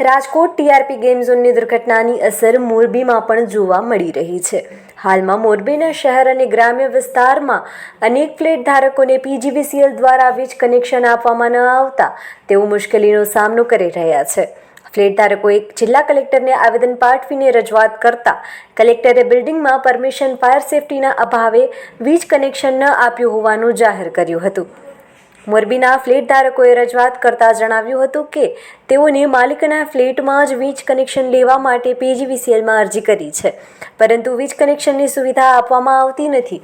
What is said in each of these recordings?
Rajkot TRP game ઝોનની દુર્ઘટનાની અસર મોરબીમાં પણ જોવા મળી રહી છે। હાલમાં મોરબીના શહેર અને ગ્રામ્ય વિસ્તારમાં અનેક ફ્લેટ ધારકોને પીજીવીસીએલ દ્વારા વીજ કનેક્શન આપવામાં ન આવતા તેઓ મુશ્કેલીનો સામનો કરી રહ્યા છે। ફ્લેટ ધારકોએ જિલ્લા કલેક્ટરને આવેદન પાઠવીને રજૂઆત કરતા કલેક્ટરે બિલ્ડિંગમાં પરમિશન ફાયર સેફટીના અભાવે વીજ કનેક્શન ન આપ્યું હોવાનું જાહેર કર્યું હતું। મોરબીના ફ્લેટ ધારકોએ રજૂઆત કરતા જણાવ્યું હતું કે તેઓને માલિકના ફ્લેટમાં જ વીજ કનેક્શન લેવા માટે પીજીવીસીએલમાં અરજી કરી છે, પરંતુ વીજ કનેક્શનની સુવિધા આપવામાં આવતી નથી,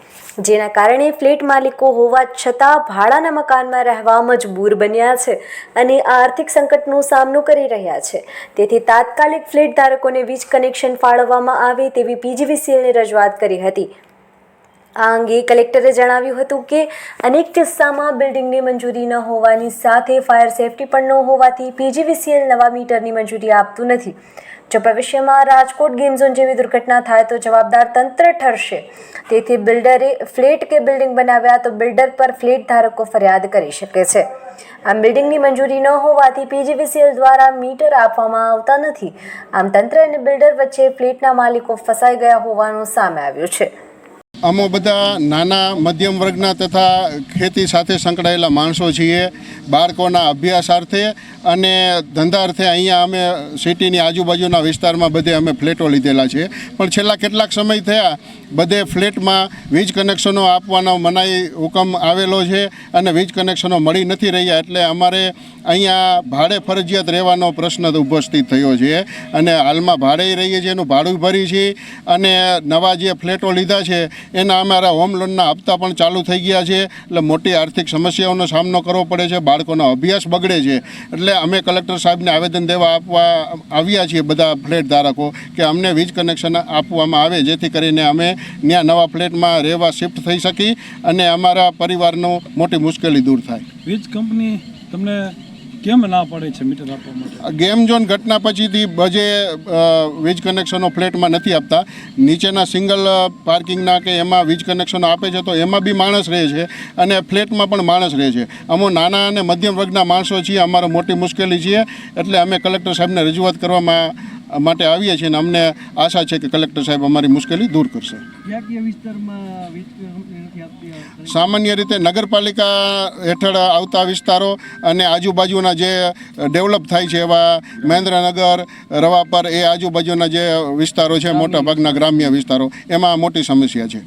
જેના કારણે ફ્લેટ માલિકો હોવા છતાં ભાડાના મકાનમાં રહેવા મજબૂર બન્યા છે અને આર્થિક સંકટનો સામનો કરી રહ્યા છે। તેથી તાત્કાલિક ફ્લેટ ધારકોને વીજ કનેક્શન ફાળવવામાં આવે તેવી પીજીવીસીએલને રજૂઆત કરી હતી। આ અંગે કલેક્ટરે જણાવ્યું હતું કે અનેક કિસ્સામાં બિલ્ડિંગની મંજૂરી ન હોવાની સાથે ફાયર સેફટી પણ ન હોવાથી પીજીવીસીએલ નવા મીટરની મંજૂરી આપતું નથી। જો ભવિષ્યમાં રાજકોટ ગેમ ઝોન જેવી દુર્ઘટના થાય તો જવાબદાર તંત્ર ઠરશે। તેથી બિલ્ડરે ફ્લેટ કે બિલ્ડિંગ બનાવ્યા તો બિલ્ડર પર ફ્લેટ ધારકો ફરિયાદ કરી શકે છે। આમ બિલ્ડિંગની મંજૂરી ન હોવાથી પીજીવીસીએલ દ્વારા મીટર આપવામાં આવતા નથી। આમ તંત્ર અને બિલ્ડર વચ્ચે ફ્લેટના માલિકો ફસાઈ ગયા હોવાનું સામે આવ્યું છે। અમે બધા નાના મધ્યમ વર્ગના તથા ખેતી સાથે સંકળાયેલા માણસો છીએ। બાળકોના અભ્યાસ અર્થે અને ધંધા અર્થે અહીંયા અમે સિટીની આજુબાજુના વિસ્તારમાં બધે અમે ફ્લેટો લીધેલા છે, પણ છેલ્લા કેટલાક સમય થયા બધે ફ્લેટમાં વીજ કનેક્શનો આપવાનો મનાઈ હુકમ આવેલો છે અને વીજ કનેક્શનો મળી નથી રહ્યા, એટલે અમારે અહીંયા ભાડે ફરજિયાત રહેવાનો પ્રશ્ન ઉપસ્થિત થયો છે અને હાલમાં ભાડે રહીએ છીએ, એનું ભાડું ભરી છીએ અને નવા જે ફ્લેટો લીધા છે એના અમારા હોમ લોનના હપ્તા પણ ચાલુ થઈ ગયા છે, એટલે મોટી આર્થિક સમસ્યાઓનો સામનો કરવો પડે છે, બાળકોનો અભ્યાસ બગડે છે। એટલે અમે કલેક્ટર સાહેબને આવેદન દેવા આપવા આવ્યા છીએ બધા ફ્લેટ ધારકો કે અમને વીજ કનેક્શન આપવામાં આવે, જેથી કરીને અમે ત્યાં નવા ફ્લેટમાં રહેવા શિફ્ટ થઈ શકી અને અમારા પરિવારનો મોટી મુશ્કેલી દૂર થાય। વીજ કંપની તમને કેમ ના પડે છે મીટર આપવા માટે? ગેમ ઝોન ઘટના પછીથી બજે વીજ કનેક્શનો ફ્લેટમાં નથી આપતા। નીચેના સિંગલ પાર્કિંગના કે એમાં વીજ કનેક્શનો આપે છે તો એમાં બી માણસ રહે છે અને ફ્લેટમાં પણ માણસ રહે છે। અમે નાના અને મધ્યમ વર્ગના માણસો છીએ, અમારે મોટી મુશ્કેલી છે, એટલે અમે કલેક્ટર સાહેબને રજૂઆત કરવામાં માટે આવીએ છીએ અને અમને આશા છે કે કલેક્ટર સાહેબ અમારી મુશ્કેલી દૂર કરશે। સામાન્ય રીતે નગરપાલિકા હેઠળ આવતા વિસ્તારો અને આજુબાજુના જે ડેવલપ થાય છે એવા મહેન્દ્રનગર, રવાપર એ આજુબાજુના જે વિસ્તારો છે, મોટા ભાગના ગ્રામ્ય વિસ્તારો, એમાં મોટી સમસ્યા છે।